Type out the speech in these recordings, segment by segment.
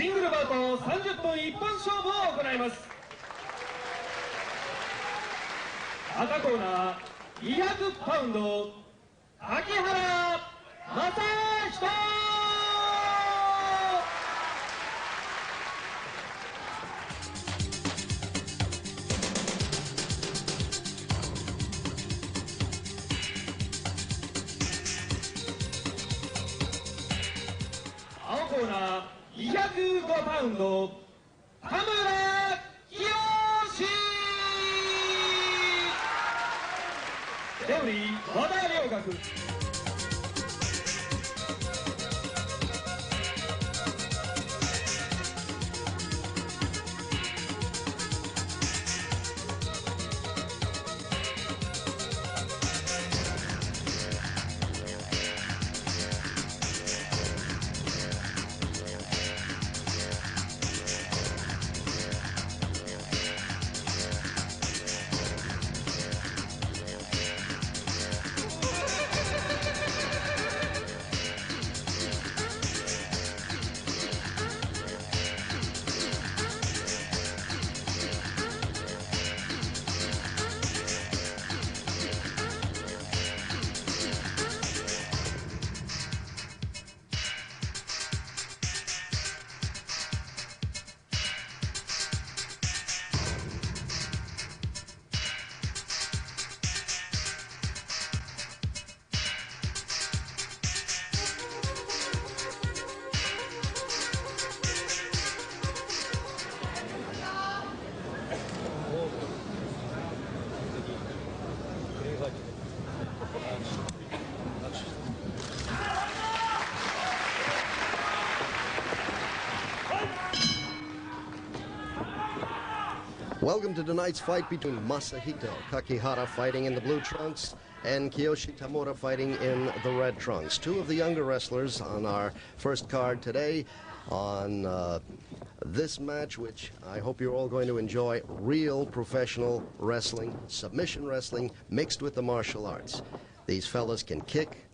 シングルバウト30分一本勝負を行います。赤コーナー200パウンド柿原正人。青コーナー205パウンド田村清。レフリー和田良学。Welcome to tonight's fight between Masahito Kakihara fighting in the blue trunks and Kiyoshi Tamura fighting in the red trunks. Two of the younger wrestlers on our first card today on this match, which I hope you're all going to enjoy. Real professional wrestling, submission wrestling mixed with the martial arts. These fellas can kick,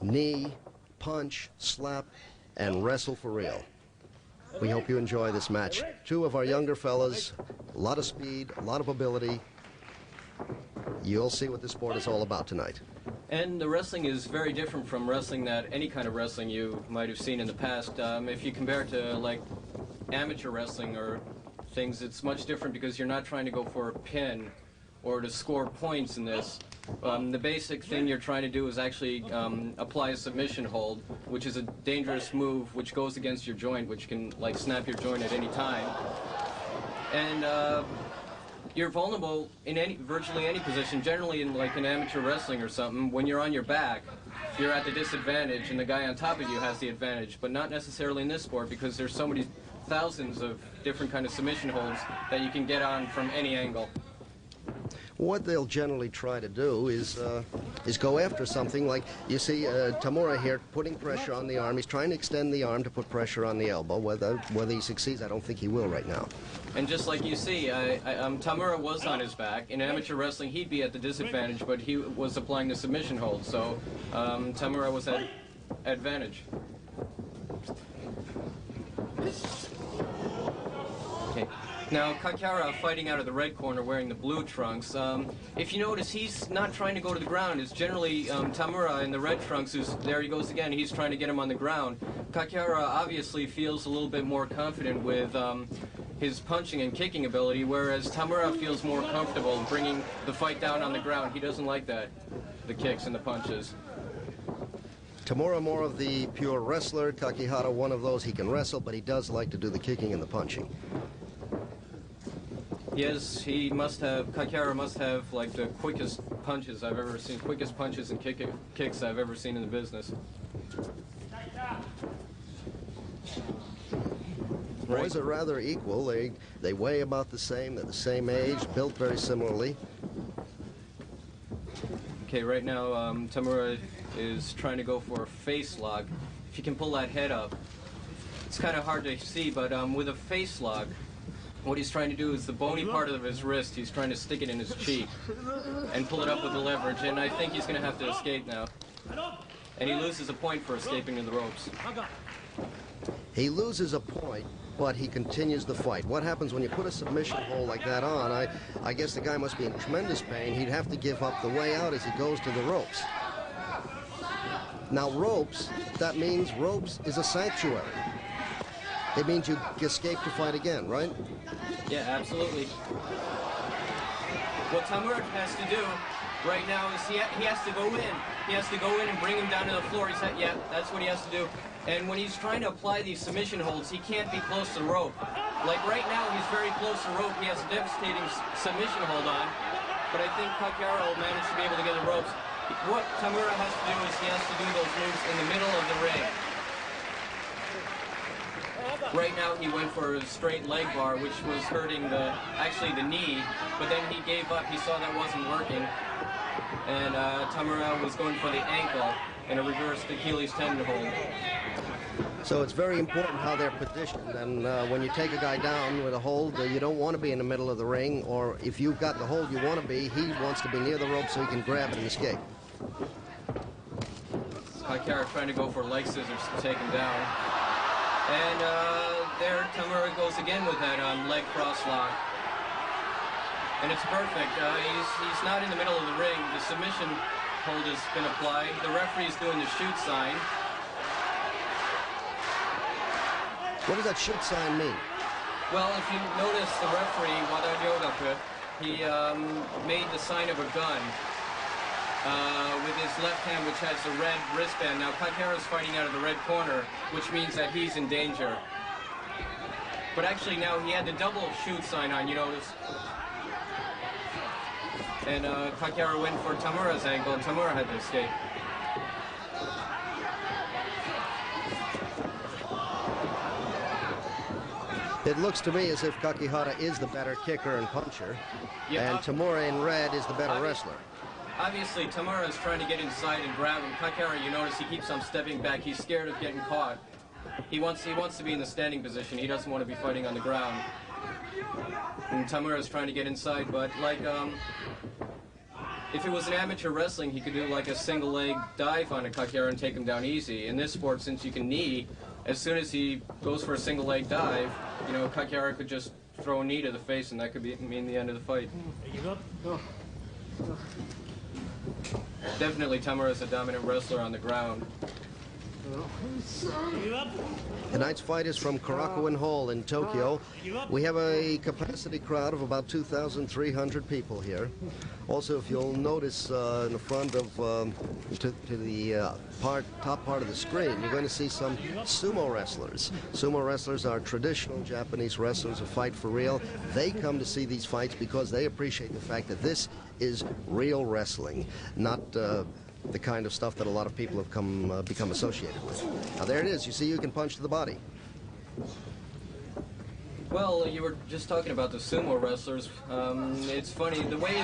knee, punch, slap, and wrestle for real. We hope you enjoy this match. Two of our younger fellas, a lot of speed, a lot of ability. You'll see what this sport is all about tonight. And the wrestling is very different from wrestling that any kind of wrestling you might have seen in the past. If you compare it to like amateur wrestling or things, it's much different because you're not trying to go for a pin or to score points in this. The basic thing you're trying to do is actually apply a submission hold, which is a dangerous move which goes against your joint, which can like snap your joint at any time. And you're vulnerable in virtually any position. Generally in like an amateur wrestling or something, when you're on your back, you're at the disadvantage and the guy on top of you has the advantage, but not necessarily in this sport because there's so many thousands of different kind of submission holds that you can get on from any angle. What they'll generally try to do is go after something like, you see Tamura here putting pressure on the arm. He's trying to extend the arm to put pressure on the elbow. Whether he succeeds, I don't think he will right now. And just like you see, Tamura was on his back. In amateur wrestling, he'd be at the disadvantage, but he was applying the submission hold, so Tamura was at advantage. Okay. Now, Kakihara fighting out of the red corner wearing the blue trunks. If you notice, he's not trying to go to the ground. It's generally Tamura in the red trunks who's, there he goes again, he's trying to get him on the ground. Kakihara obviously feels a little bit more confident with his punching and kicking ability, whereas Tamura feels more comfortable bringing the fight down on the ground. He doesn't like that, the kicks and the punches. Tamura more of the pure wrestler, Kakihara one of those. He can wrestle, but he does like to do the kicking and the punching. Yes, he must have, Kakihara must have like the quickest punches I've ever seen, quickest punches and kicks I've ever seen in the business. Boys are rather equal. They weigh about the same. They're the same age, built very similarly. Okay, right now Tamura is trying to go for a face lock. If you can pull that head up, it's kind of hard to see, but with a face lock, what he's trying to do is the bony part of his wrist, he's trying to stick it in his cheek and pull it up with the leverage, and I think he's going to have to escape now. And he loses a point for escaping in the ropes. He loses a point, but he continues the fight. What happens when you put a submission hold like that on? I guess the guy must be in tremendous pain. He'd have to give up the way out as he goes to the ropes. Now, ropes, that means ropes is a sanctuary. It means you escape to fight again, right? Yeah, absolutely. What Tamura has to do right now is he has to go in. He has to go in and bring him down to the floor. He said, yeah, that's what he has to do. And when he's trying to apply these submission holds, he can't be close to the rope. Like right now, he's very close to the rope. He has a devastating submission hold on. But I think Kakihara will manage to be able to get the ropes. What Tamura has to do is he has to do those moves in the middle of the ring. Right now, he went for a straight leg bar, which was hurting actually the knee. But then he gave up. He saw that wasn't working. And Tamura was going for the ankle and a reversed Achilles tendon hold. So it's very important how they're positioned. And when you take a guy down with a hold, you don't want to be in the middle of the ring. Or if you've got the hold you want to be, he wants to be near the rope so he can grab it and escape. Kakihara trying to go for leg scissors to take him down. And there Tamura goes again with that leg cross lock. And it's perfect. He's not in the middle of the ring. The submission hold has been applied. The referee's doing the shoot sign. What does that shoot sign mean? Well, if you notice the referee, Wada Ryogaku, he made the sign of a gun with his left hand, which has the red wristband. Now, Kakihara's fighting out of the red corner, which means that he's in danger. But actually now he had the double shoot sign on, you notice. And Kakihara went for Tamura's ankle, and Tamura had to escape. It looks to me as if Kakihara is the better kicker and puncher, Yeah, and Tamura in red is the better wrestler. Obviously, Tamura is trying to get inside and grab him. Kakihara, you notice he keeps on stepping back. He's scared of getting caught. He wants to be in the standing position. He doesn't want to be fighting on the ground. And Tamura is trying to get inside, but like if it was an amateur wrestling, he could do like a single leg dive on a Kakihara and take him down easy. In this sport, since you can knee, as soon as he goes for a single leg dive, you know, Kakihara could just throw a knee to the face, and that could mean the end of the fight. Definitely Tamura is a dominant wrestler on the ground. Tonight's fight is from Korakuen Hall in Tokyo. We have a capacity crowd of about 2,300 people here. Also, if you'll notice in the front of to the top part of the screen, you're going to see some sumo wrestlers. Sumo wrestlers are traditional Japanese wrestlers who fight for real. They come to see these fights because they appreciate the fact that this is real wrestling, not the kind of stuff that a lot of people have become associated with. Now there it is. You see, you can punch to the body. Well, you were just talking about the sumo wrestlers. It's funny, the way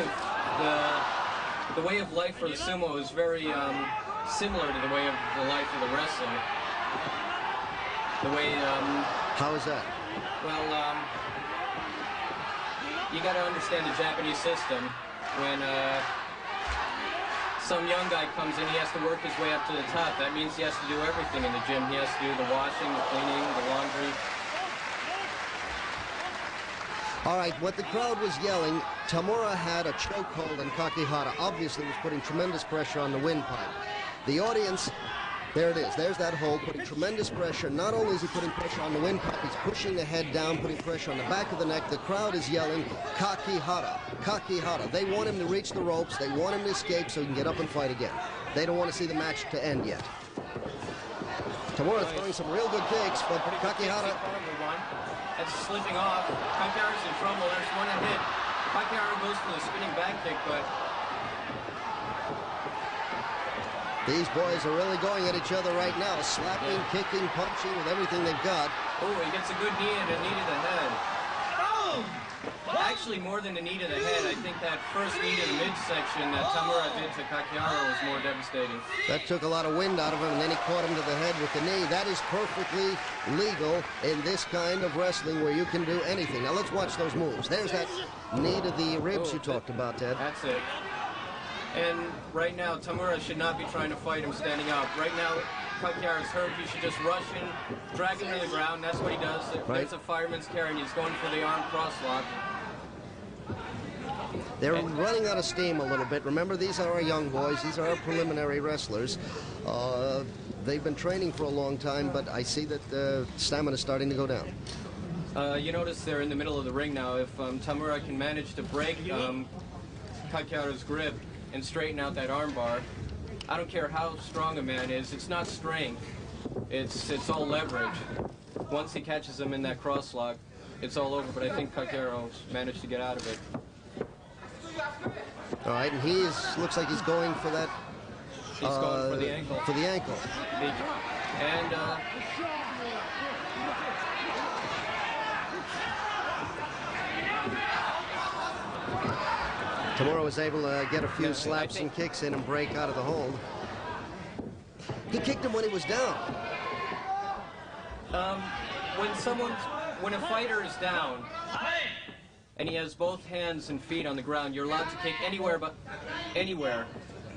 of life for the sumo is very similar to the way of the life of the wrestler. The way. How is that? Well, you got to understand the Japanese system. When some young guy comes in, he has to work his way up to the top. That means he has to do everything in the gym. He has to do the washing, the cleaning, the laundry. All right, what the crowd was yelling, Tamura had a chokehold and Kakihara obviously was putting tremendous pressure on the windpipe. The audience, there it is, there's that hold, putting tremendous pressure. Not only is he putting pressure on the windpipe, he's pushing the head down, putting pressure on the back of the neck. The crowd is yelling, Kakihara, Kakihara. They want him to reach the ropes, they want him to escape so he can get up and fight again. They don't want to see the match to end yet. Tamura throwing some real good kicks, but Kakihara... That's slipping off. Kakihara's in trouble. There's one hit. Kakihara goes for the spinning back kick, but... These boys are really going at each other right now. Slapping, kicking, punching with everything they've got. Oh, he gets a good knee and a knee to the head. Oh! Actually, more than a knee to the head, I think that first knee to the midsection that Tamura did to Kakihara was more devastating. That took a lot of wind out of him, and then he caught him to the head with the knee. That is perfectly legal in this kind of wrestling where you can do anything. Now let's watch those moves. There's that knee to the ribs you talked about, Ted. That's it. And right now, Tamura should not be trying to fight him standing up. Right now, Kakihara's hurt, he should just rush in, drag him to the ground. That's what he does. There's a fireman's carry, and he's going for the arm crosslock. They're running out of steam a little bit. Remember, these are our young boys. These are our preliminary wrestlers. They've been training for a long time, but I see that stamina is starting to go down. You notice they're in the middle of the ring now. If Tamura can manage to break Kakihara's grip and straighten out that armbar, I don't care how strong a man is, it's not strength. It's all leverage. Once he catches him in that crosslock, it's all over, but I think Kakihara managed to get out of it. All right, and looks like he's going for that. He's going for the ankle. For the ankle. And Tamura was able to get a few slaps and kicks in and break out of the hold. He kicked him when he was down. When a fighter is down and he has both hands and feet on the ground, you're allowed to kick anywhere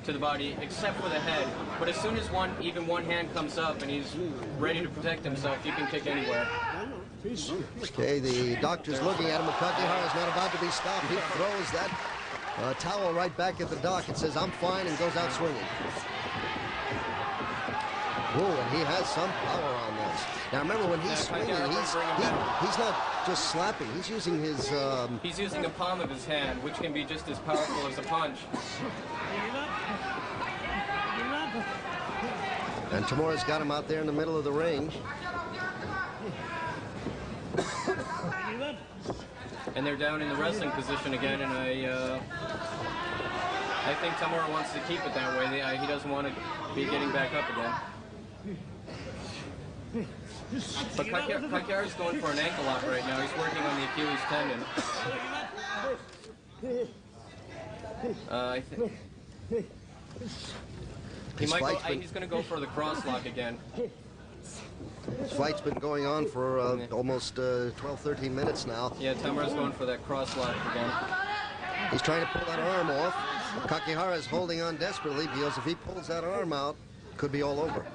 to the body except for the head. But as soon as even one hand comes up and he's ready to protect himself, you can kick anywhere. Okay, the doctor's looking at him, but Kakihara's not about to be stopped. He throws that towel right back at the doc and says, "I'm fine," and goes out swinging. Whoa, and he has some power on this. Now remember, when he's swinging, he's not just slapping. He's using his... He's using the palm of his hand, which can be just as powerful as a punch. And Tamura's got him out there in the middle of the ring. And they're down in the wrestling position again, and I think Tamura wants to keep it that way. He doesn't want to be getting back up again. But Kakihara's going for an ankle lock right now. He's working on the Achilles tendon. I think he's going to go for the cross lock again. This fight's been going on for almost 12, 13 minutes now. Yeah, Tamura's going for that cross lock again. He's trying to pull that arm off. Kakihara is holding on desperately because if he pulls that arm out, it could be all over.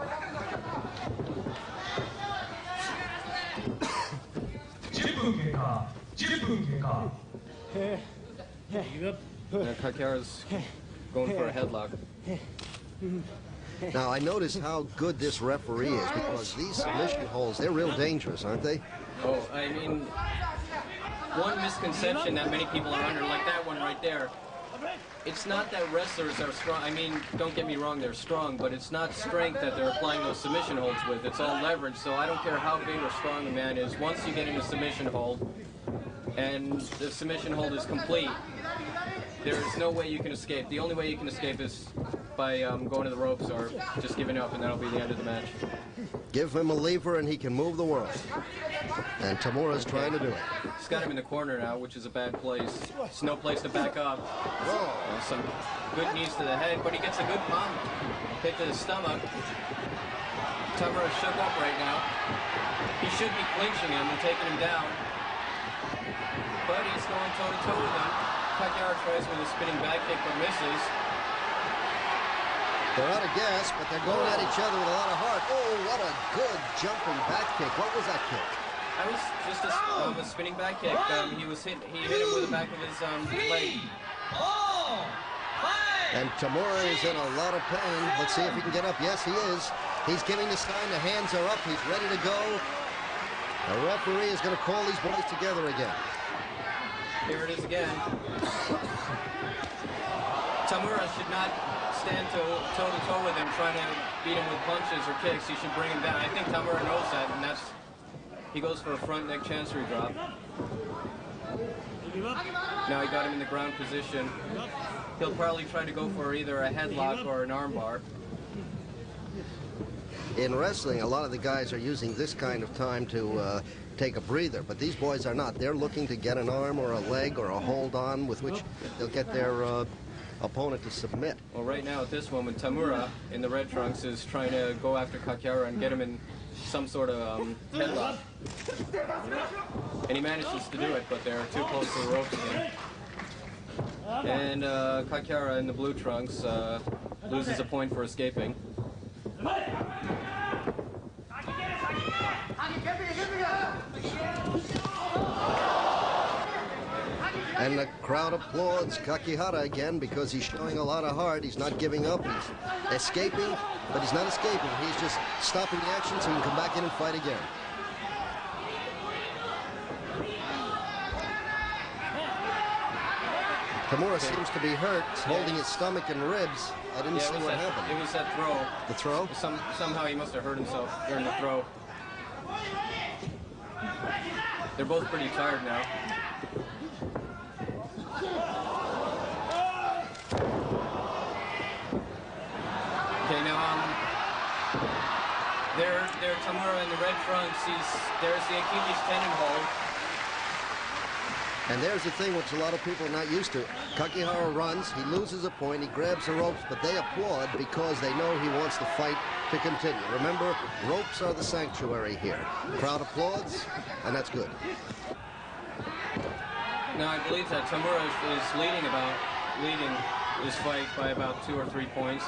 Kakihara's going for a headlock. Now, I noticed how good this referee is because these submission holds, they're real dangerous, aren't they? Oh, I mean, one misconception that many people are under, like that one right there, it's not that wrestlers are strong. I mean, don't get me wrong, they're strong, but it's not strength that they're applying those submission holds with. It's all leverage, so I don't care how big or strong a man is. Once you get in a submission hold, and the submission hold is complete, there's no way you can escape. The only way you can escape is by going to the ropes or just giving up, and that'll be the end of the match. Give him a lever and he can move the world. And Tamura's trying to do it. He's got him in the corner now, which is a bad place. It's no place to back up. Some good knees to the head, but he gets a good palm hit to the stomach. Tamura shook up right now. He should be clinching him and taking him down. But he's going toe-to-toe with him. Kakihara tries with a spinning back kick but misses. They're out of gas, but they're going at each other with a lot of heart. Oh, what a good jumping back kick. What was that kick? That was just a spinning back kick. He hit him with the back of his leg. And Tamura is in a lot of pain. Let's see if he can get up. Yes, he is. He's giving the sign. The hands are up. He's ready to go. The referee is going to call these boys together again. Here it is again. Tamura should not stand toe-to-toe with him, trying to beat him with punches or kicks. He should bring him down. I think Tamura knows that, and he goes for a front neck chancery drop. Now he got him in the ground position. He'll probably try to go for either a headlock or an armbar. In wrestling, a lot of the guys are using this kind of time to take a breather, but these boys are not. They're looking to get an arm or a leg or a hold on with which they'll get their opponent to submit. Well, right now at this moment, Tamura in the red trunks is trying to go after Kakihara and get him in some sort of headlock. And he manages to do it, but they're too close to the ropes again. And Kakihara in the blue trunks loses a point for escaping. And the crowd applauds Kakihara again because he's showing a lot of heart. He's not giving up. He's escaping, but he's not escaping. He's just stopping the action so he can come back in and fight again. Tamura seems to be hurt, holding his stomach and ribs. I didn't see what happened. It was that throw. The throw? Somehow he must have hurt himself during the throw. They're both pretty tired now. Okay, now there Tamura in the red trunks. There's the Achilles tendon hold. And there's the thing which a lot of people are not used to. Kakihara runs, he loses a point, he grabs the ropes, but they applaud because they know he wants the fight to continue. Remember, ropes are the sanctuary here. Crowd applauds, and that's good. Now I believe that Tamura is leading this fight by about 2 or 3 points.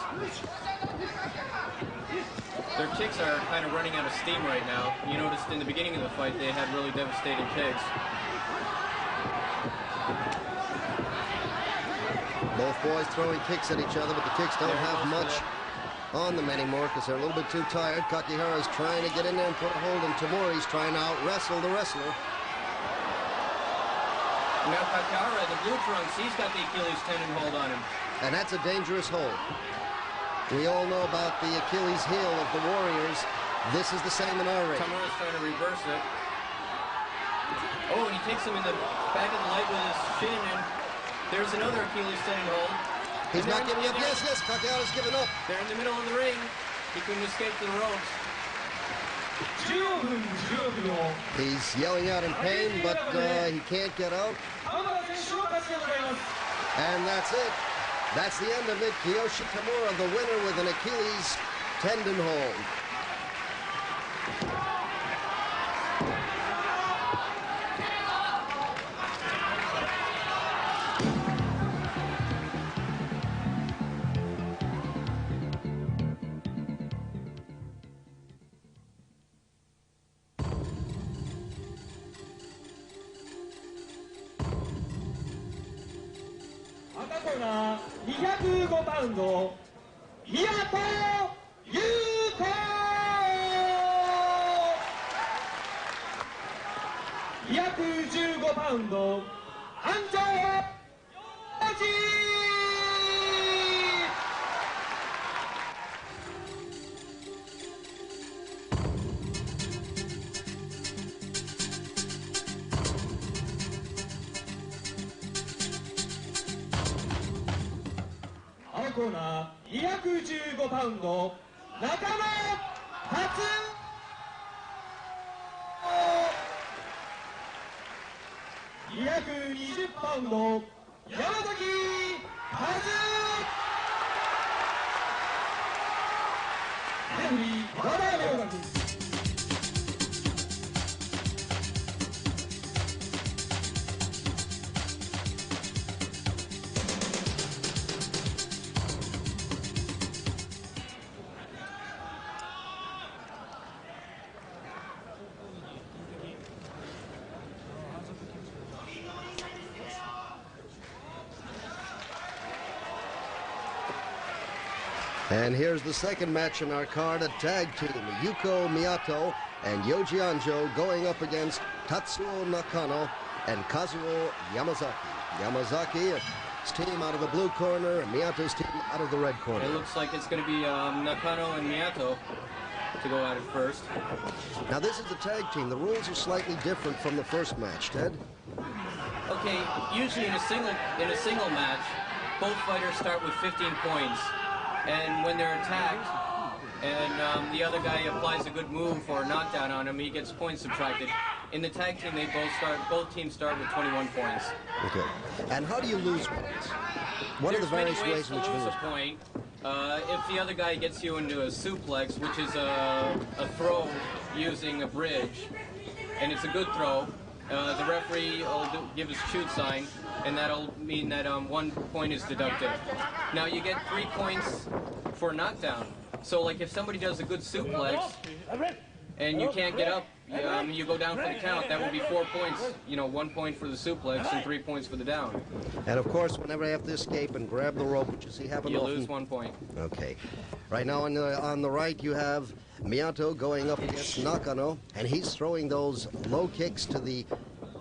Their kicks are kind of running out of steam right now. You noticed in the beginning of the fight they had really devastating kicks. Both boys throwing kicks at each other, but the kicks don't have much on them anymore because they're a little bit too tired. Kakihara's trying to get in there and put a hold on Tamura. He's trying to out-wrestle the wrestler. Now Kakihara, the blue trunks, he's got the Achilles tendon hold on him. And that's a dangerous hold. We all know about the Achilles heel of the Warriors. This is the same in our ring. Tamura's trying to reverse it. Oh, and he takes him in the back of the leg with his shin, and there's another Achilles tendon hold. He's not giving up. Yes, Kakihara's giving up. They're in the middle of the ring. He couldn't escape to the ropes. He's yelling out in pain, but he can't get out. And that's it. That's the end of it. Kiyoshi Tamura, the winner with an Achilles tendon hold. Pound, Miyato Yuko! 215パウンド、安城洋二。青コーナー215パウンド、中野初。220パウンド、山崎和。レフリー和田良学。And here's the second match in our card, a tag team, Yuko Miyato and Yoji Anjo going up against Tatsuo Nakano and Kazuo Yamazaki. Yamazaki's team out of the blue corner and Miyato's team out of the red corner. It looks like it's going to be Nakano and Miyato to go at it first. Now this is a tag team. The rules are slightly different from the first match, Ted. Okay, usually in a single match, both fighters start with 15 points. And when they're attacked, and the other guy applies a good move or knockdown on him, he gets points subtracted. In the tag team, they both teams start with 21 points. Okay. And how do you lose points? What are the various ways in which you lose a point? If the other guy gets you into a suplex, which is a throw using a bridge, and it's a good throw, the referee will give his shoot sign, and that'll mean that 1 point is deducted. Now you get 3 points for knockdown. So like if somebody does a good suplex and you can't get up, you go down for the count. That would be 4 points. You know, 1 point for the suplex and 3 points for the down. And of course, whenever I have to escape and grab the rope, which you see happen You often. lose 1 point. Okay. Right now on the right, you have Miyato going up against Nakano, and he's throwing those low kicks to the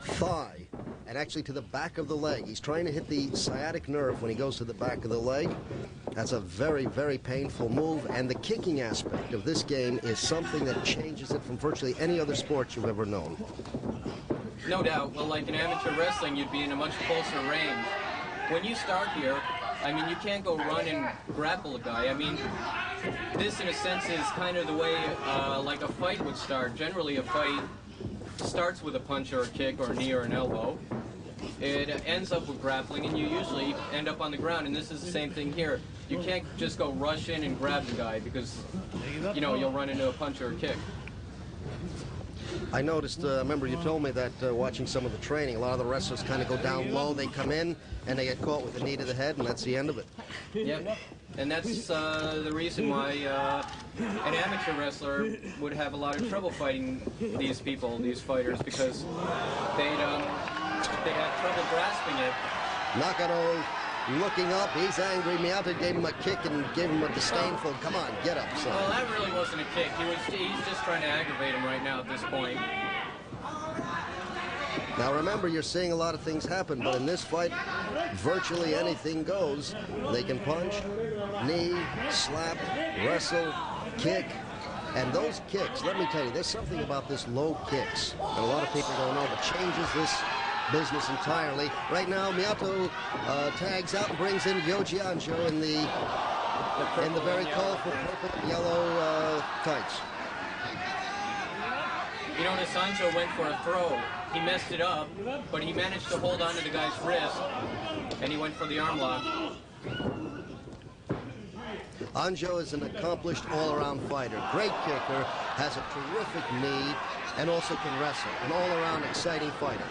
thigh and actually to the back of the leg. He's trying to hit the sciatic nerve when he goes to the back of the leg. That's a very, very painful move, and the kicking aspect of this game is something that changes it from virtually any other sport you've ever known. No doubt. Well, like in amateur wrestling, you'd be in a much closer range. When you start here, I mean, you can't go run and grapple a guy. I mean, this, in a sense, is kind of the way like a fight would start. Generally, a fight starts with a punch or a kick or a knee or an elbow. It ends up with grappling, and you usually end up on the ground, and this is the same thing here. You can't just go rush in and grab the guy because, you know, you'll run into a punch or a kick. I noticed, remember you told me that watching some of the training, a lot of the wrestlers kind of go down low, they come in, and they get caught with a knee to the head, and that's the end of it. Yep. And that's the reason why an amateur wrestler would have a lot of trouble fighting these people, these fighters, because they'd have trouble grasping it. Nakano looking up, he's angry. Miyato gave him a kick and gave him a disdainful, come on, get up, son. Well, that really wasn't a kick. He's just trying to aggravate him right now at this point. Now remember, you're seeing a lot of things happen, but in this fight, virtually anything goes. They can punch, knee, slap, wrestle, kick. And those kicks, let me tell you, there's something about this low kicks that a lot of people don't know that changes this business entirely. Right now, Miyato tags out and brings in Yoji Anjo in the very colorful purple and yellow tights. You notice Anjo went for a throw. He messed it up, but he managed to hold on to the guy's wrist, and he went for the arm lock. Anjo is an accomplished all-around fighter. Great kicker, has a terrific knee, and also can wrestle. An all-around exciting fighter.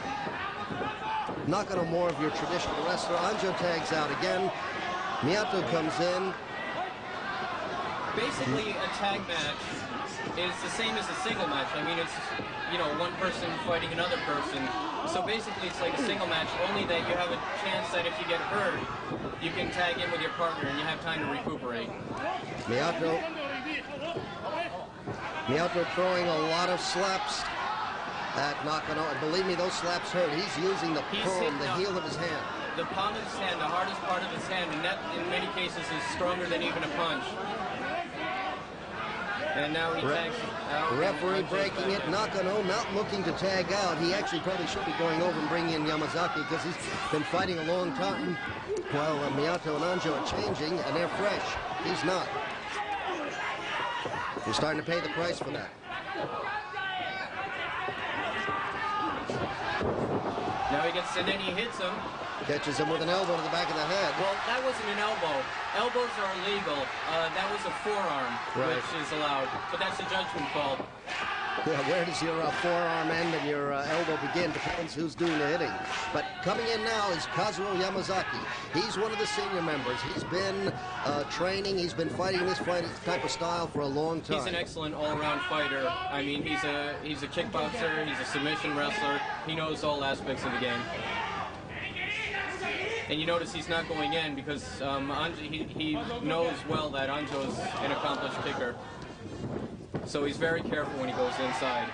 Nakano more of your traditional wrestler. Anjo tags out again. Miyato comes in. Basically, a tag match is the same as a single match. I mean, it's, you know, one person fighting another person. So basically, it's like a single match, only that you have a chance that if you get hurt, you can tag in with your partner and you have time to recuperate. Miyato throwing a lot of slaps at Nakano, and believe me, those slaps hurt. He's using the palm, the heel of his hand. The palm of his hand, the hardest part of his hand, and that, in many cases, is stronger than even a punch. And now he tags out. Referee breaking it. Nakano not looking to tag out. He actually probably should be going over and bringing in Yamazaki because he's been fighting a long time while Miyato and Anjo are changing, and they're fresh. He's not. He's starting to pay the price for that. Now he gets, and then he hits him. Catches him with an elbow to the back of the head. Well, that wasn't an elbow. Elbows are illegal. That was a forearm, which is allowed. But that's a judgment call. Yeah, where does your forearm end and your elbow begin? Depends who's doing the hitting. But coming in now is Kazuo Yamazaki. He's one of the senior members. He's been training. He's been fighting this type of style for a long time. He's an excellent all-around fighter. I mean, he's a kickboxer. He's a submission wrestler. He knows all aspects of the game. And you notice he's not going in because he knows well that Anjo's an accomplished kicker. So he's very careful when he goes inside.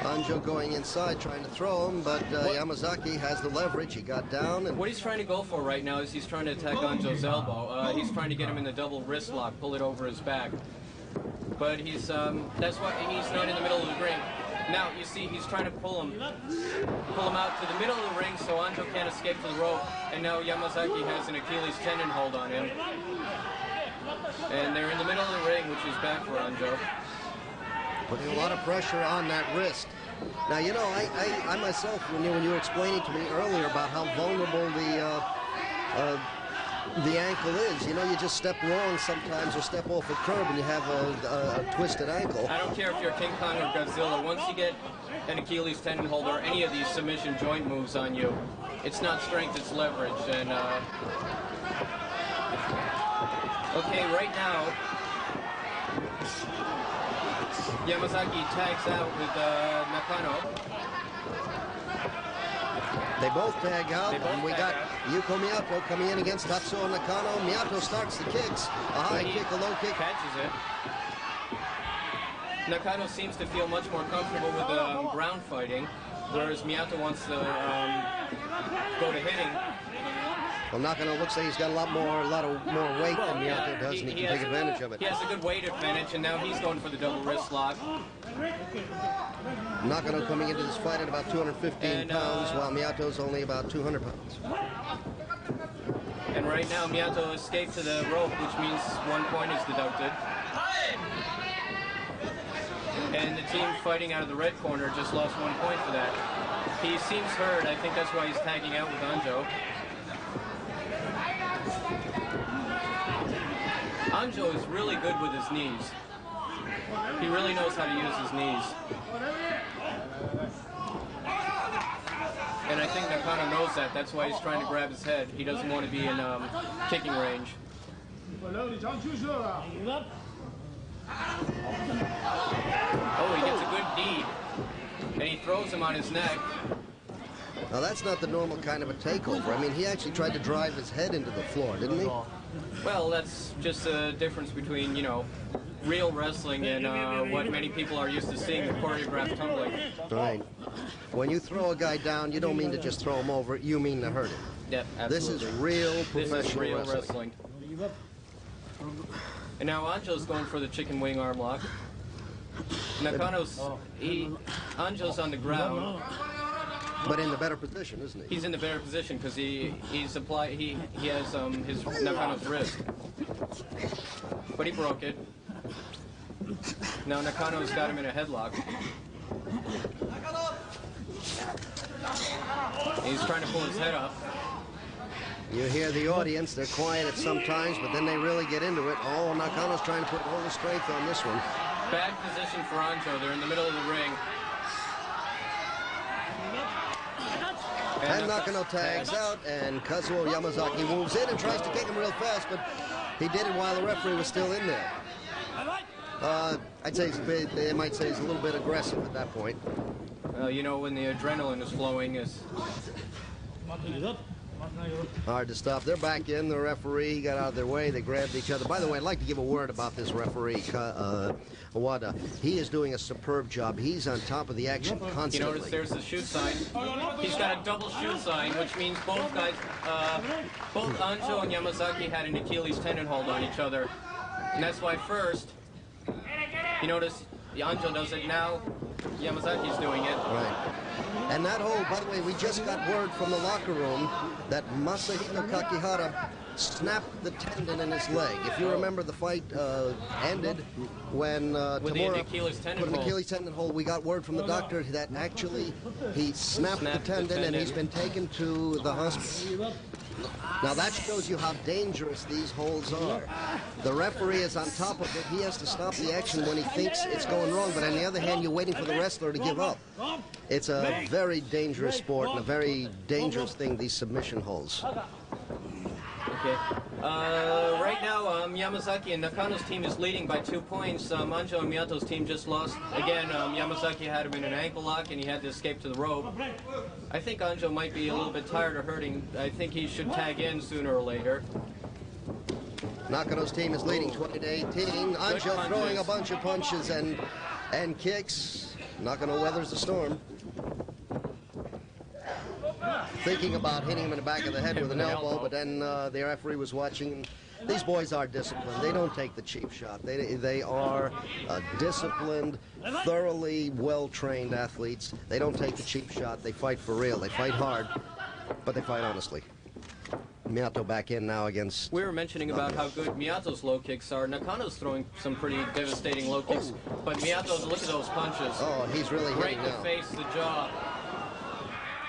Anjo going inside, trying to throw him, but Yamazaki has the leverage. He got down. And what he's trying to go for right now is he's trying to attack Anjo's elbow. He's trying to get him in the double wrist lock, pull it over his back. But he's that's why he's not in the middle of the ring. Now, you see, he's trying to pull him out to the middle of the ring so Anjo can't escape to the rope. And now Yamazaki has an Achilles tendon hold on him. And they're in the middle of the ring, which is bad for Anjo. Putting a lot of pressure on that wrist. Now, you know, I myself, when you were explaining to me earlier about how vulnerable the ankle is, you know, you just step wrong sometimes or step off a curb and you have a twisted ankle. I don't care if you're King Kong or Godzilla. Once you get an Achilles tendon hold or any of these submission joint moves on you, it's not strength, it's leverage. And okay, right now, Yamazaki tags out with Nakano. They both tag out, and we got Yuko Miyato coming in against Tatsuo Nakano. Miyato starts the kicks. A high kick, a low kick. Catches it. Nakano seems to feel much more comfortable with ground fighting, whereas Miyato wants to go to hitting. Well, Nakano looks like he's got a lot more weight than Miyato does, and he can take advantage of it. He has a good weight advantage, and now he's going for the double wrist lock. Nakano coming into this fight at about 215 pounds, while Miyato's only about 200 pounds. And right now, Miyato escaped to the rope, which means 1 point is deducted. And the team fighting out of the red corner just lost 1 point for that. He seems hurt. I think that's why he's tagging out with Anjo. Anjo is really good with his knees. He really knows how to use his knees. And I think Nakano knows that. That's why he's trying to grab his head. He doesn't want to be in kicking range. Oh, he gets a good knee. And he throws him on his neck. Now, that's not the normal kind of a takeover. I mean, he actually tried to drive his head into the floor, didn't he? Well, that's just a difference between, you know, real wrestling and what many people are used to seeing, the choreographed tumbling. Right. When you throw a guy down, you don't mean to just throw him over, you mean to hurt him. Yep, absolutely. This is real professional wrestling. And now Anjo's going for the chicken wing arm lock. Anjo's on the ground. But in the better position, isn't he? He's in the better position because he has his Nakano's wrist. But he broke it. Now Nakano's got him in a headlock. He's trying to pull his head up. You hear the audience, they're quiet at some times, but then they really get into it. Oh, Nakano's trying to put all the strength on this one. Bad position for Anjo. They're in the middle of the ring. And Nakano tags out, and Kazuo Yamazaki moves in and tries to kick him real fast, but he did it while the referee was still in there. I'd say they might say he's a little bit aggressive at that point. Well, you know, when the adrenaline is flowing, is hard to stop. They're back in. The referee got out of their way. They grabbed each other. By the way, I'd like to give a word about this referee, Awada. He is doing a superb job. He's on top of the action constantly. You notice there's the shoot sign. He's got a double shoot sign, which means both guys, both Anjo and Yamazaki had an Achilles tendon hold on each other. And that's why first, you notice Anjo does it, now Yamazaki's doing it. Right. And that hold, by the way, we just got word from the locker room that Masahito Kakihara snapped the tendon in his leg. If you remember, the fight ended when Tamura Achilles tendon put an Achilles tendon hold. We got word from the doctor that actually he snapped the tendon and he's been taken to the hospital. Now that shows you how dangerous these holds are. The referee is on top of it. He has to stop the action when he thinks it's going wrong, but on the other hand, you're waiting for the wrestler to give up. It's a very dangerous sport and a very dangerous thing, these submission holds. Okay. Right now, Yamazaki and Nakano's team is leading by 2 points. Anjo and Miyato's team just lost. Again, Yamazaki had him in an ankle lock and he had to escape to the rope. I think Anjo might be a little bit tired of hurting. I think he should tag in sooner or later. Nakano's team is leading 20-18. Anjo throwing a bunch of punches and kicks. Nakano weathers the storm. Thinking about hitting him in the back of the head with an elbow, but then the referee was watching. These boys are disciplined. They don't take the cheap shot. They are disciplined, thoroughly well-trained athletes. They don't take the cheap shot. They fight for real. They fight hard, but they fight honestly. Miyato back in now against... We were mentioning about how good Miyato's low kicks are. Nakano's throwing some pretty devastating low kicks, but Miyato's, look at those punches. Oh, he's really hitting now. Right in the face, the jaw.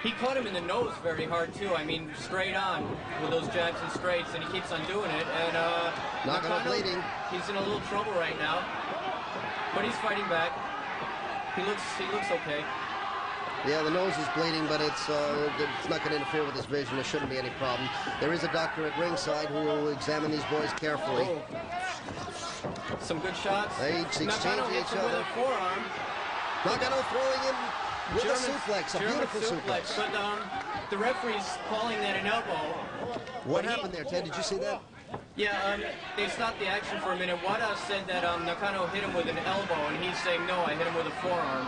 He caught him in the nose very hard, too. I mean, straight on with those jabs and straights, and he keeps on doing it. And Nakano bleeding. He's in a little trouble right now, but he's fighting back. He looks okay. Yeah, the nose is bleeding, but it's not going to interfere with his vision. There shouldn't be any problem. There is a doctor at ringside who will examine these boys carefully. Oh. some good shots. They exchange Nakano hits each him with other. a forearm. Nakano throwing him with a suplex, a beautiful suplex. But the referee's calling that an elbow. What happened there, Ted? Did you see that? Yeah, they stopped the action for a minute. Wada said that Nakano hit him with an elbow, and he's saying, no, I hit him with a forearm.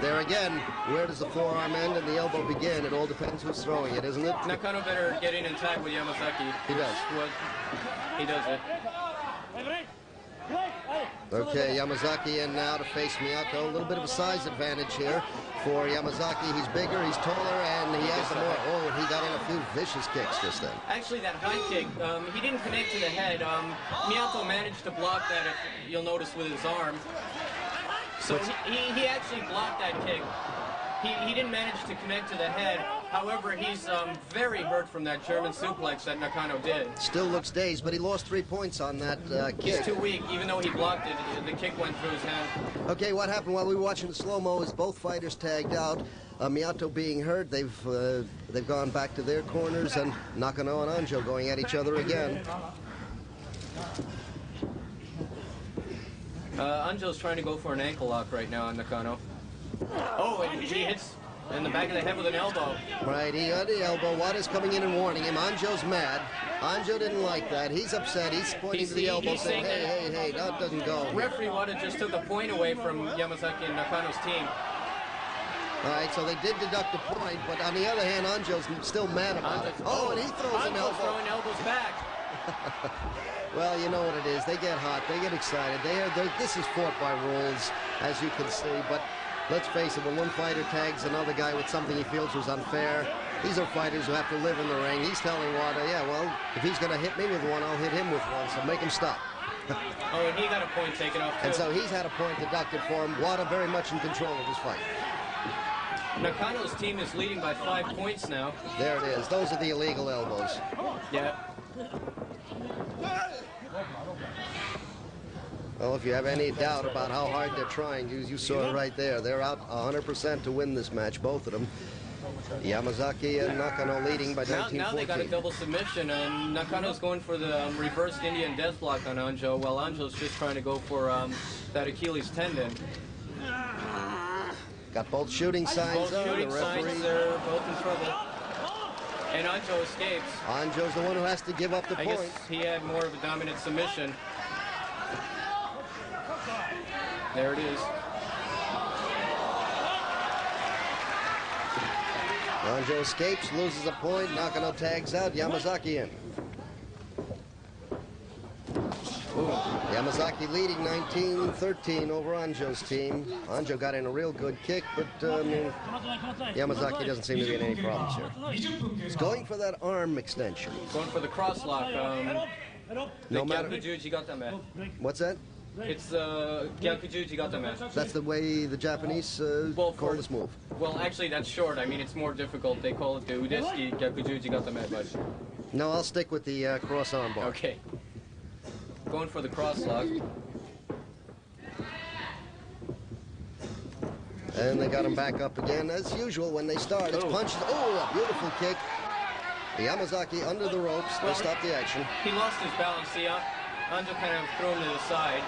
There again, where does the forearm end and the elbow begin? It all depends who's throwing it, isn't it? Nakano better get in and tag with Yamazaki. He does. He does it. Okay, Yamazaki in now to face Miyato. A little bit of a size advantage here for Yamazaki. He's bigger, he's taller, and he has the more. Oh, and he got in a few vicious kicks just then. Actually, that high kick, he didn't connect to the head. Miyato managed to block that, if you'll notice, with his arm. So he actually blocked that kick. He didn't manage to connect to the head. However, he's very hurt from that German suplex that Nakano did. Still looks dazed, but he lost 3 points on that kick. He's too weak. Even though he blocked it, the kick went through his hand. Okay, what happened while we were watching the slow-mo is both fighters tagged out. Miyato being hurt, they've gone back to their corners, and Nakano and Anjo going at each other again. Anjo's trying to go for an ankle lock right now on Nakano. Oh, and he hits in the back of the head with an elbow. Right, he got the elbow. Wada's coming in and warning him. Anjo's mad. Anjo didn't like that. He's upset. He's pointing to the elbow saying, hey, that doesn't go. Referee Wada just took a point away from Yamazaki and Nakano's team. All right, so they did deduct a point, but on the other hand, Anjo's still mad about it. Oh, and he throws an elbow. Throwing elbows back. Well, you know what it is. They get hot. They get excited. This is fought by rules, as you can see. But let's face it, when one fighter tags another guy with something he feels was unfair, these are fighters who have to live in the ring. He's telling Wada, yeah, well, if he's going to hit me with one, I'll hit him with one, so make him stop. Oh, and he got a point taken off, too. And so he's had a point deducted for him. Wada very much in control of this fight. Nakano's team is leading by 5 points now. There it is. Those are the illegal elbows. Yeah. Well, if you have any doubt about how hard they're trying, you saw it right there. They're out 100% to win this match, both of them. Yamazaki and Nakano leading by 19-14. Now they got a double submission, and Nakano's going for the reversed Indian deathlock on Anjo, while Anjo's just trying to go for that Achilles tendon. Got both shooting signs on. Shooting The referee. signs, they're both in trouble. And Anjo escapes. Anjo's the one who has to give up the I point. guess he had more of a dominant submission. There it is. Anjo escapes, loses a point. Nakano tags out. Yamazaki in. Ooh. Yamazaki leading 19-13 over Anjo's team. Anjo got in a real good kick, but Yamazaki doesn't seem to be in any problems here. He's going for that arm extension. Going for the cross lock. No matter. What's that? It's Gyakujuji Gatame. That's the way the Japanese call this move. Well, actually, that's short. I mean, it's more difficult. They call it the Udesuki Gyakujuji Gatame, but... No, I'll stick with the cross arm bar. Okay. Going for the cross lock. And they got him back up again. As usual, when they start, it's punches. Oh, a beautiful kick. Yamazaki under the ropes. They stop the action. He lost his balance. See, Anjo kind of threw him to the side.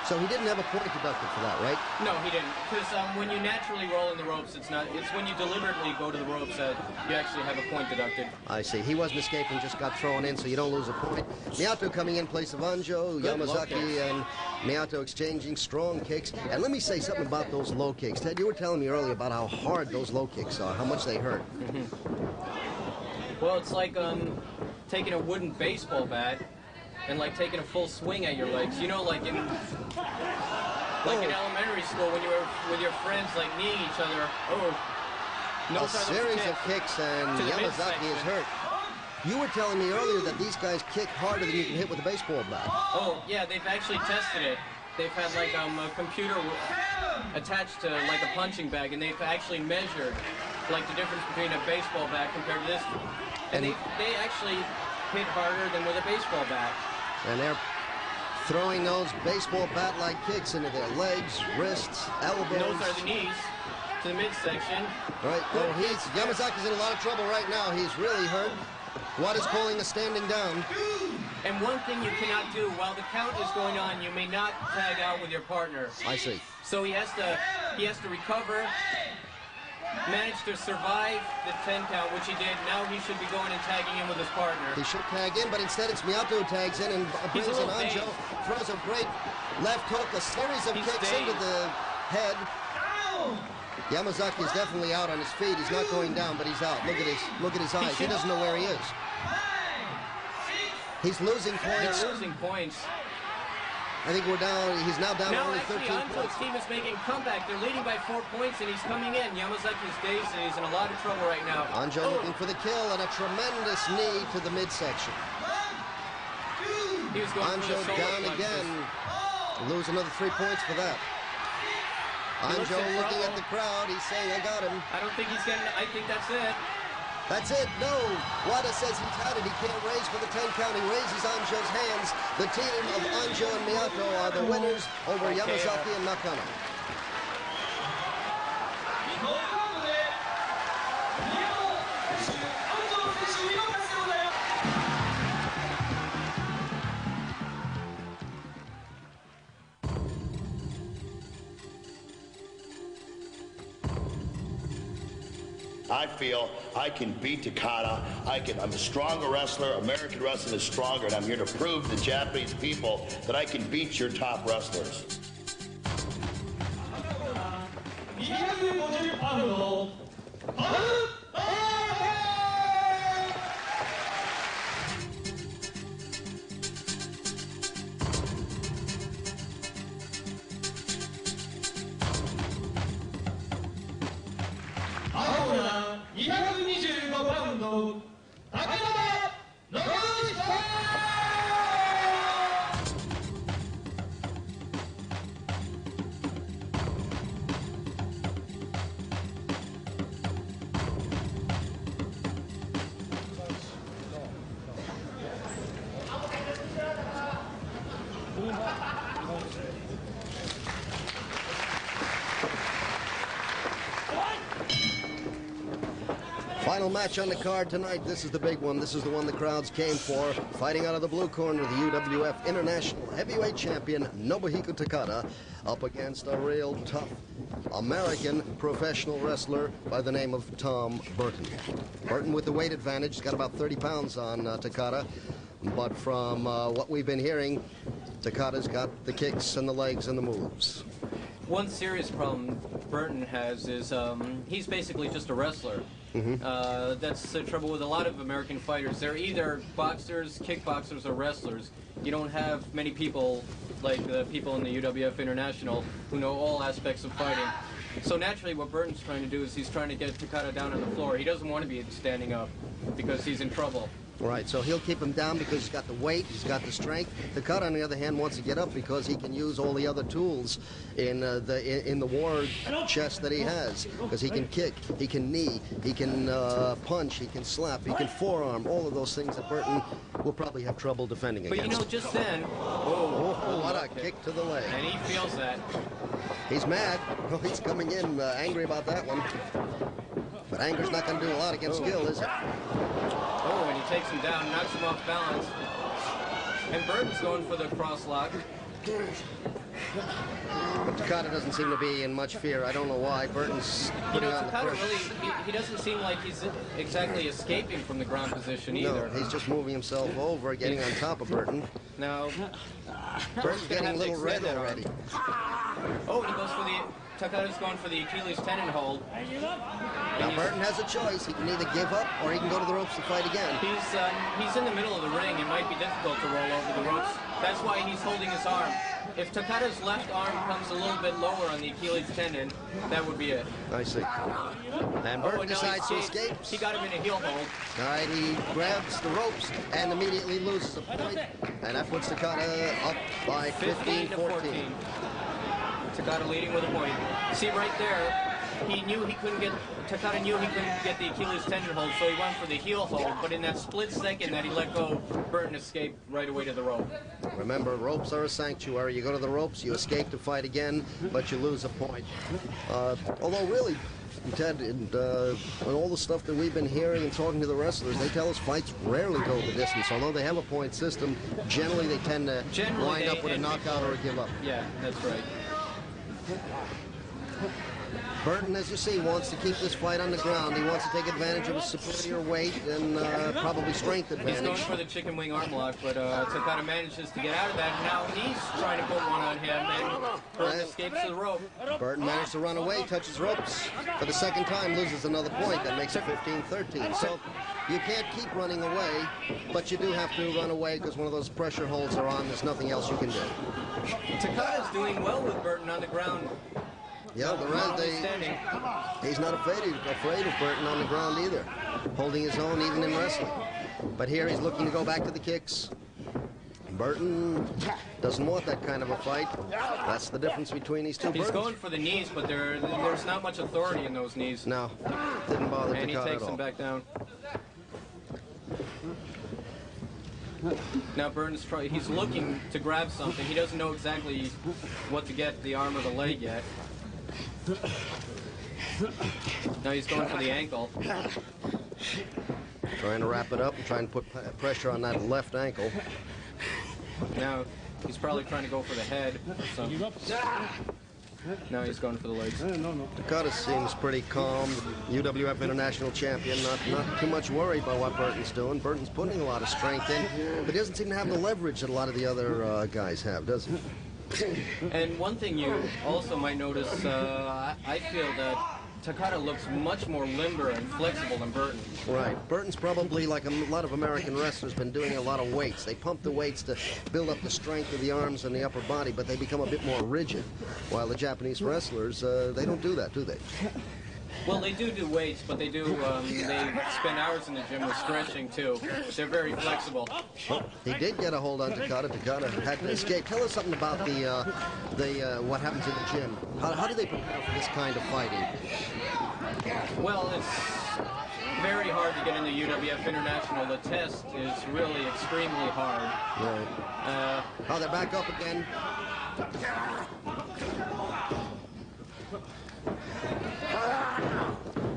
So he didn't have a point deducted for that, right? No, he didn't. Because when you naturally roll in the ropes, it's when you deliberately go to the ropes that you actually have a point deducted. I see. He wasn't escaping, just got thrown in, so you don't lose a point. Miyato coming in place of Anjo, Yamazaki and Miyato exchanging strong kicks. And let me say something about those low kicks. Ted, you were telling me earlier about how hard those low kicks are, how much they hurt. Well, it's like taking a wooden baseball bat and like taking a full swing at your legs. You know, like in elementary school when you were with your friends, like kneeing each other. A series of kicks, and Yamazaki is hurt. You were telling me earlier that these guys kick harder than you can hit with a baseball bat. Oh, yeah, they've actually tested it. They've had like a computer attached to like a punching bag, and they've actually measured like the difference between a baseball bat compared to this. And they actually hit harder than with a baseball bat. And they're throwing those baseball bat-like kicks into their legs, wrists, elbows. And those are the knees to the midsection. Right. Oh, Yamazaki's in a lot of trouble right now. He's really hurt. Wada's calling a standing down. And one thing you cannot do while the count is going on, you may not tag out with your partner. I see. So he has to recover, manage to survive the 10 count, which he did. Now he should be going and tagging in with his partner. He should tag in, but instead it's Miyato who tags in and brings in Anjo. Throws a great left hook, a series of kicks into the head. Yamazaki is definitely out on his feet. He's not going down, but he's out. Look at his eyes. He doesn't know where he is. He's losing points. They're losing points. I think we're down. He's now down only 13 Anjo's points. team is making a comeback. They're leading by 4 points, and he's coming in. Yamazaki's dazed, and he's in a lot of trouble right now. Anjo looking for the kill and a tremendous knee to the midsection. He was going Anjo for the down again. Lose another 3 points for that. Anjo looking at the crowd. He's saying, I got him. I don't think he's getting it. I think that's it. That's it. No. Wada says he's had it. He can't raise for the 10 count. He raises Anjo's hands. The team of Anjo and Miyato are the winners over Yamazaki and Nakano. I feel I can beat Takada. I'm a stronger wrestler. American wrestling is stronger, and I'm here to prove to the Japanese people that I can beat your top wrestlers. 250パウンド225パウンド高田信彦Final match on the card tonight. This is the big one. This is the one the crowds came for. Fighting out of the blue corner, the UWF International Heavyweight Champion Nobuhiko Takada up against a real tough American professional wrestler by the name of Tom Burton. Burton with the weight advantage. He's got about 30 pounds on Takada. But from what we've been hearing, Takada's got the kicks and the legs and the moves. One serious problem Burton has is he's basically just a wrestler. That's the trouble with a lot of American fighters. They're either boxers, kickboxers, or wrestlers. You don't have many people like the people in the UWF International who know all aspects of fighting. So naturally what Burton's trying to do is he's trying to get Takada down on the floor. He doesn't want to be standing up because he's in trouble. Right, so he'll keep him down because he's got the weight, he's got the strength. Takada, on the other hand, wants to get up because he can use all the other tools in the war chest that he has. Because he can kick, he can knee, he can punch, he can slap, he can forearm, all of those things that Burton will probably have trouble defending against. But you know, just then, what a kick to the leg. And he feels that. He's mad. Oh, he's coming in angry about that one. But anger's not going to do a lot against skill, is it? Oh, and he takes him down, knocks him off balance. And Burton's going for the cross lock. But Takada doesn't seem to be in much fear. I don't know why. Burton's putting on the Takada pressure. really, he doesn't seem like he's exactly escaping from the ground position either. No, he's just moving himself over, getting on top of Burton. Now, Burton's getting a little red already. Oh, and he goes for the... Takada's going for the Achilles tendon hold. Now Burton has a choice. He can either give up or he can go to the ropes to fight again. He's in the middle of the ring. It might be difficult to roll over the ropes. That's why he's holding his arm. If Takada's left arm comes a little bit lower on the Achilles tendon, that would be it. I see. And Burton decides to escape. He got him in a heel hold. All right, he grabs the ropes and immediately loses a point. And that puts Takada up by 15-14. Takada leading with a point. See right there, Takada knew he couldn't get the Achilles tendon hold, so he went for the heel hold, but in that split second that he let go, Burton escaped right away to the rope. Remember, ropes are a sanctuary. You go to the ropes, you escape to fight again, but you lose a point. Although really, Ted, and all the stuff that we've been hearing and talking to the wrestlers, they tell us fights rarely go the distance. Although they have a point system, generally they tend to wind up with a knockout or a give up. Yeah, that's right. Burton, as you see, wants to keep this fight on the ground. He wants to take advantage of his superior weight and probably strength advantage. He's going for the chicken wing arm lock, but Takada manages to get out of that. Now he's trying to put one on him, and Burton escapes the rope. Burton managed to run away, touches ropes for the second time, loses another point. That makes it 15-13. So you can't keep running away, but you do have to run away because one of those pressure holds are on. There's nothing else you can do. Takada's doing well with Burton on the ground. Yeah, he's not afraid of Burton on the ground either, holding his own even in wrestling. But here he's looking to go back to the kicks. Burton doesn't want that kind of a fight. That's the difference between these two. He's going for the knees, but there's not much authority in those knees. No, didn't bother Takada at all. And he takes him back down. Now Burton's he's looking to grab something. He doesn't know exactly what to get, the arm or the leg yet. Now he's going for the ankle. Trying to wrap it up and trying to put pressure on that left ankle. Now he's probably trying to go for the head or something. Now he's going for the legs. Takada seems pretty calm. UWF International Champion, not too much worried about what Burton's doing. Burton's putting a lot of strength in, but he doesn't seem to have the leverage that a lot of the other guys have, does he? And one thing you also might notice, I feel that Takada looks much more limber and flexible than Burton. Right. Burton's probably, like a lot of American wrestlers, been doing a lot of weights. They pump the weights to build up the strength of the arms and the upper body, but they become a bit more rigid. While the Japanese wrestlers, they don't do that, do they? Well, they do weights, but they spend hours in the gym with stretching, too. They're very flexible. Well, he did get a hold on Takada. Takada had to escape. Tell us something about what happens in the gym. How do they prepare for this kind of fighting? Well, it's very hard to get in the UWF International. The test is really extremely hard. Right. They're back up again.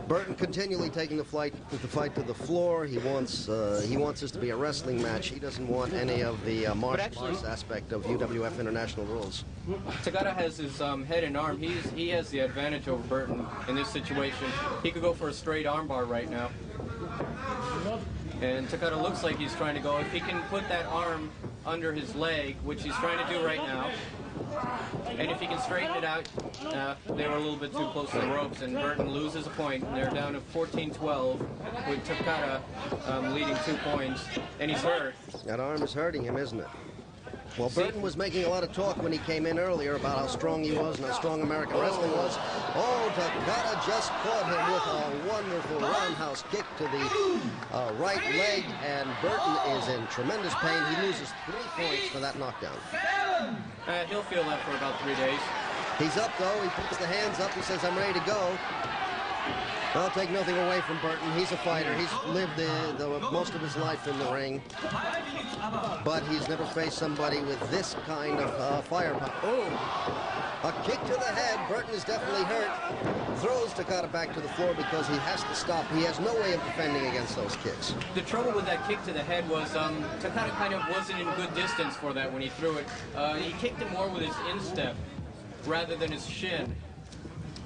Burton continually taking the fight to the floor. He wants this to be a wrestling match. He doesn't want any of the martial arts aspect of UWF International rules. Takada has his head and arm. He has the advantage over Burton in this situation. He could go for a straight armbar right now. And Takada looks like he's trying to go. If he can put that arm under his leg, which he's trying to do right now, and if he can straighten it out, they were a little bit too close to the ropes, and Burton loses a point. They're down to 14-12 with Takada leading 2 points, and he's hurt. That arm is hurting him, isn't it? Well, Burton was making a lot of talk when he came in earlier about how strong he was and how strong American wrestling was. Oh, Takada just caught him with a wonderful roundhouse kick to the right leg, and Burton is in tremendous pain. He loses 3 points for that knockdown. He'll feel that for about 3 days. He's up, though. He puts the hands up. He says, I'm ready to go. I'll take nothing away from Burton. He's a fighter. He's lived the most of his life in the ring. But he's never faced somebody with this kind of firepower. Oh, a kick to the head. Burton is definitely hurt. Throws Takada back to the floor because he has to stop. He has no way of defending against those kicks. The trouble with that kick to the head was Takada kind of wasn't in good distance for that when he threw it. He kicked it more with his instep rather than his shin.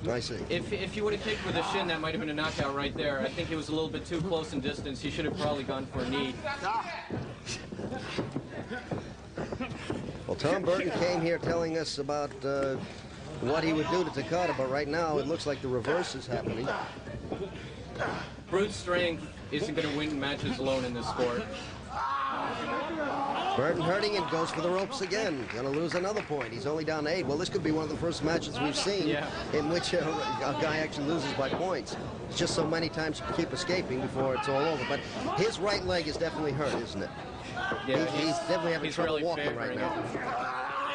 I see. If you would have kicked with a shin, that might have been a knockout right there. I think he was a little bit too close in distance. He should have probably gone for a knee. Well, Tom Burton came here telling us about what he would do to Takada, but right now it looks like the reverse is happening. Brute strength isn't going to win matches alone in this sport. Burton hurting and goes for the ropes again. Going to lose another point. He's only down to 8. Well, this could be one of the first matches we've seen in which a guy actually loses by points. It's just so many times you keep escaping before it's all over. But his right leg is definitely hurt, isn't it? Yeah, he's definitely having trouble really walking right now.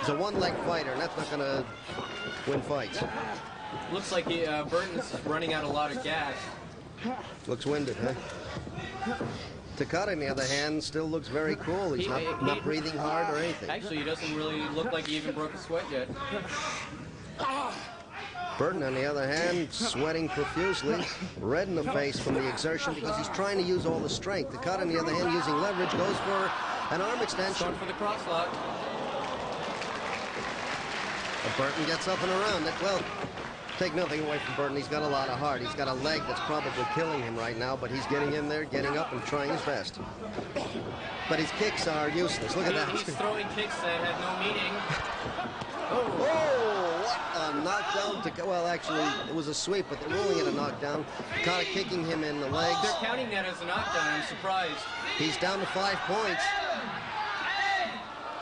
He's a one-leg fighter, and that's not going to win fights. Looks like Burton's running out a lot of gas. Looks winded, huh? Takada, on the other hand, still looks very cool. He's not breathing hard or anything. Actually, he doesn't really look like he even broke a sweat yet. Burton, on the other hand, sweating profusely, red in the face from the exertion because he's trying to use all the strength. Takada, on the other hand, using leverage, goes for an arm extension. Going for the crosslock. But Burton gets up and around it. Well, take nothing away from Burton. He's got a lot of heart. He's got a leg that's probably killing him right now, but he's getting in there, getting up, and trying his best. But his kicks are useless. Look at that. He's throwing kicks that have no meaning. Oh, what a knockdown. Well, actually, it was a sweep, but they're ruling it a knockdown. Takada kicking him in the legs. They're counting that as a knockdown. I'm surprised. He's down to 5 points.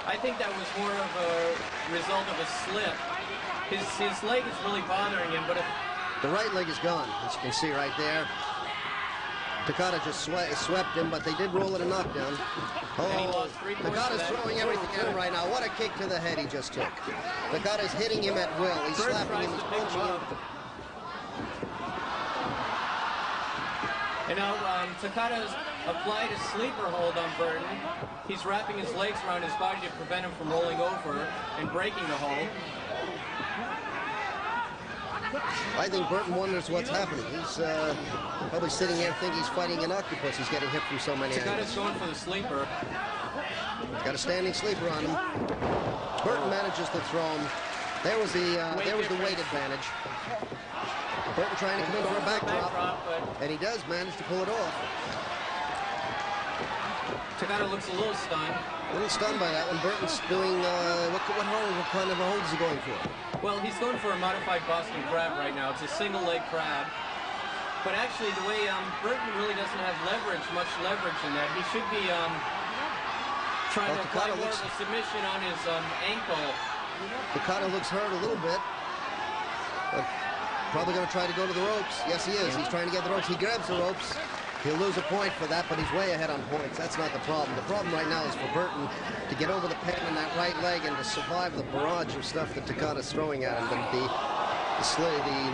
I think that was more of a result of a slip. His leg is really bothering him, but if... The right leg is gone, as you can see right there. Takada just swept him, but they did rule it a knockdown. Oh, Takada's throwing everything at him right now. What a kick to the head he just took. Takada's hitting him at will. He's slapping him, he's punching him. And now Takada's applied a sleeper hold on Burton. He's wrapping his legs around his body to prevent him from rolling over and breaking the hold. I think Burton wonders what's happening. He's probably sitting there thinking he's fighting an octopus. He's getting hit from so many angles. Takada's going for the sleeper. He's got a standing sleeper on him. Burton manages to throw him. There was the weight advantage. Burton trying to come in for a backdrop, and he does manage to pull it off. Takada looks a little stunned. A little stunned by that one. Burton's doing, what kind of a hold is he going for? Well, he's going for a modified Boston Crab right now. It's a single leg crab. But actually, the way Burton really doesn't have much leverage in that. He should be trying to apply more of a submission on his ankle. Takada looks hurt a little bit. But probably going to try to go to the ropes. Yes, he is. He's trying to get the ropes. He grabs the ropes. He'll lose a point for that, but he's way ahead on points. That's not the problem. The problem right now is for Burton to get over the pen on that right leg and to survive the barrage of stuff that Takada's throwing at him. The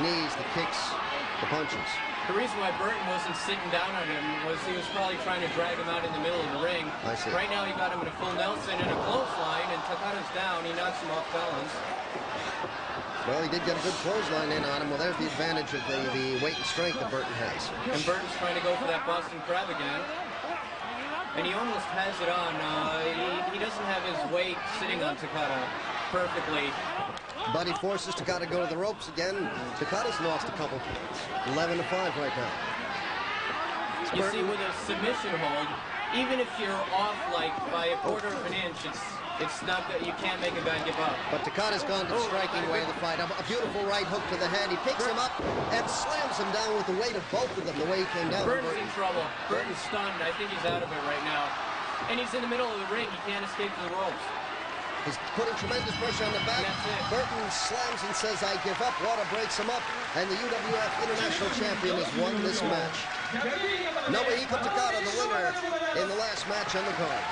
knees, the kicks, the punches. The reason why Burton wasn't sitting down on him was he was probably trying to drag him out in the middle of the ring. I see. Right now he got him in a full Nelson and a clothesline, and Takada's down. He knocks him off balance. Well, he did get a good clothesline in on him. Well, there's the advantage of the weight and strength that Burton has. And Burton's trying to go for that Boston Crab again. And he almost has it on. He doesn't have his weight sitting on Takada perfectly. But he forces Takada to go to the ropes again. Takada's lost a couple points. 11-5 right now. You see, with a submission hold, even if you're off like by a quarter of an inch, it's not that you can't make a guy give up. But Takada's gone to the striking way of the fight. A beautiful right hook to the head. He picks him up and slams him down with the weight of both of them, the way he came down. Burton's in trouble. Burton's stunned. I think he's out of it right now. And he's in the middle of the ring. He can't escape to the ropes. He's putting tremendous pressure on the back. Burton slams and says, I give up. Water breaks him up. And the UWF International Champion has won this match. Nobuhiko Takada, the winner in the last match on the card.